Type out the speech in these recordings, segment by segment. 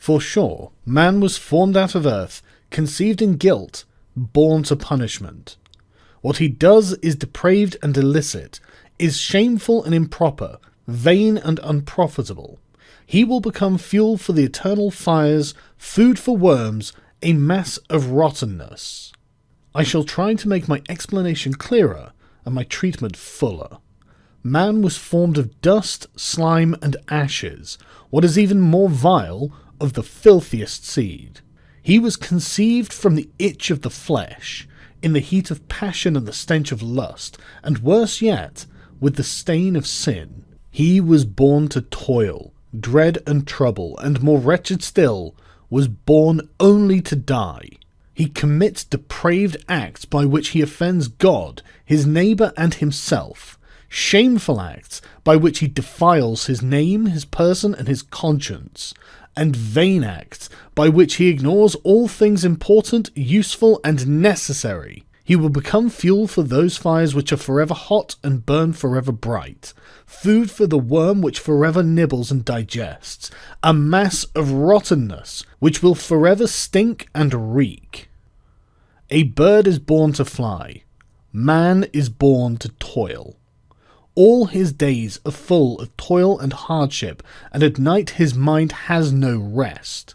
For sure, man was formed out of earth, conceived in guilt, born to punishment. What he does is depraved and illicit, is shameful and improper, vain and unprofitable. He will become fuel for the eternal fires, food for worms, a mass of rottenness. I shall try to make my explanation clearer and my treatment fuller. Man was formed of dust, slime, and ashes, what is even more vile, of the filthiest seed. He was conceived from the itch of the flesh, in the heat of passion and the stench of lust, and worse yet, with the stain of sin. He was born to toil, dread and trouble, and more wretched still, was born only to die. He commits depraved acts by which he offends God, his neighbour, and himself, shameful acts by which he defiles his name, his person, and his conscience, and vain acts by which he ignores all things important, useful, and necessary. He will become fuel for those fires which are forever hot and burn forever bright, food for the worm which forever nibbles and digests, a mass of rottenness which will forever stink and reek. A bird is born to fly, man is born to toil. All his days are full of toil and hardship, and at night his mind has no rest.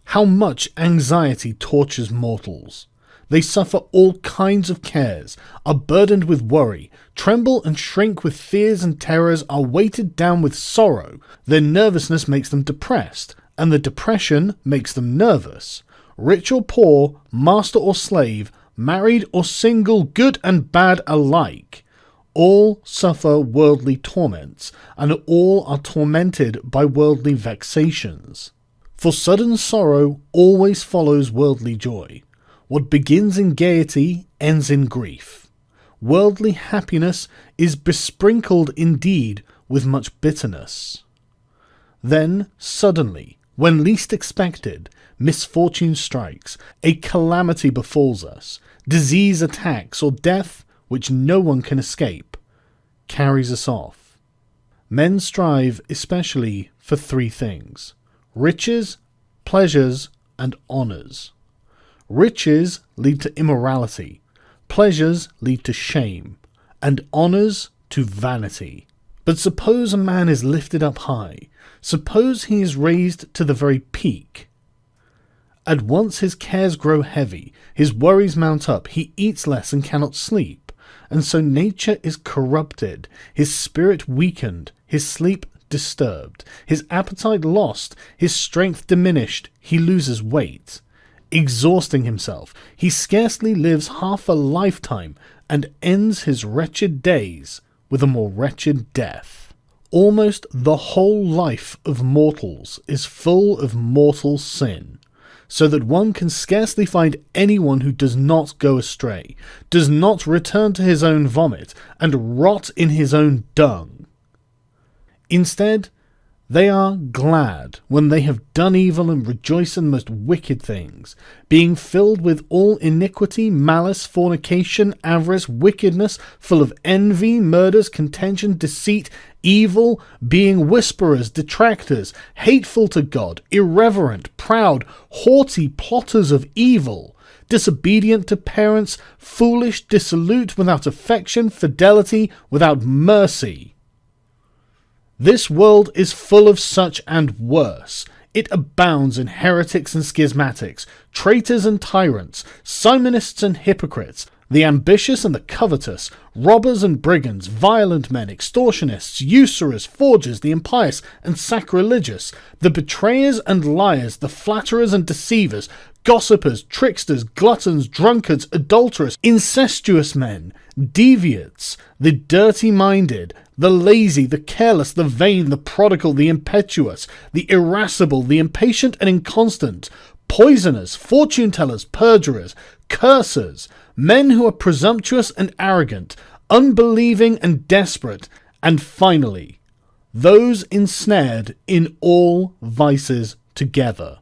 How much anxiety tortures mortals! They suffer all kinds of cares, are burdened with worry, tremble and shrink with fears and terrors, are weighted down with sorrow. Their nervousness makes them depressed, and the depression makes them nervous. Rich or poor, master or slave, married or single, good and bad alike. All suffer worldly torments, and all are tormented by worldly vexations. For sudden sorrow always follows worldly joy. What begins in gaiety ends in grief. Worldly happiness is besprinkled indeed with much bitterness. Then, suddenly, when least expected, misfortune strikes, a calamity befalls us, disease attacks, or death, which no one can escape, carries us off. Men strive especially for three things: riches, pleasures, and honours. Riches lead to immorality, pleasures lead to shame, and honours to vanity. But suppose a man is lifted up high, suppose he is raised to the very peak. At once his cares grow heavy, his worries mount up, he eats less and cannot sleep, and so nature is corrupted, his spirit weakened, his sleep disturbed, his appetite lost, his strength diminished, he loses weight. Exhausting himself, he scarcely lives half a lifetime, and ends his wretched days with a more wretched death. Almost the whole life of mortals is full of mortal sin, so that one can scarcely find anyone who does not go astray, does not return to his own vomit, and rot in his own dung. Instead, they are glad when they have done evil and rejoice in the most wicked things, being filled with all iniquity, malice, fornication, avarice, wickedness, full of envy, murders, contention, deceit, evil, being whisperers, detractors, hateful to God, irreverent, proud, haughty, plotters of evil, disobedient to parents, foolish, dissolute, without affection, fidelity, without mercy. This world is full of such and worse. It abounds in heretics and schismatics, traitors and tyrants, simonists and hypocrites, the ambitious and the covetous, robbers and brigands, violent men, extortionists, usurers, forgers, the impious and sacrilegious, the betrayers and liars, the flatterers and deceivers, gossipers, tricksters, gluttons, drunkards, adulterers, incestuous men, deviates, the dirty-minded, the lazy, the careless, the vain, the prodigal, the impetuous, the irascible, the impatient and inconstant, poisoners, fortune-tellers, perjurers, cursers, men who are presumptuous and arrogant, unbelieving and desperate, and finally, those ensnared in all vices together.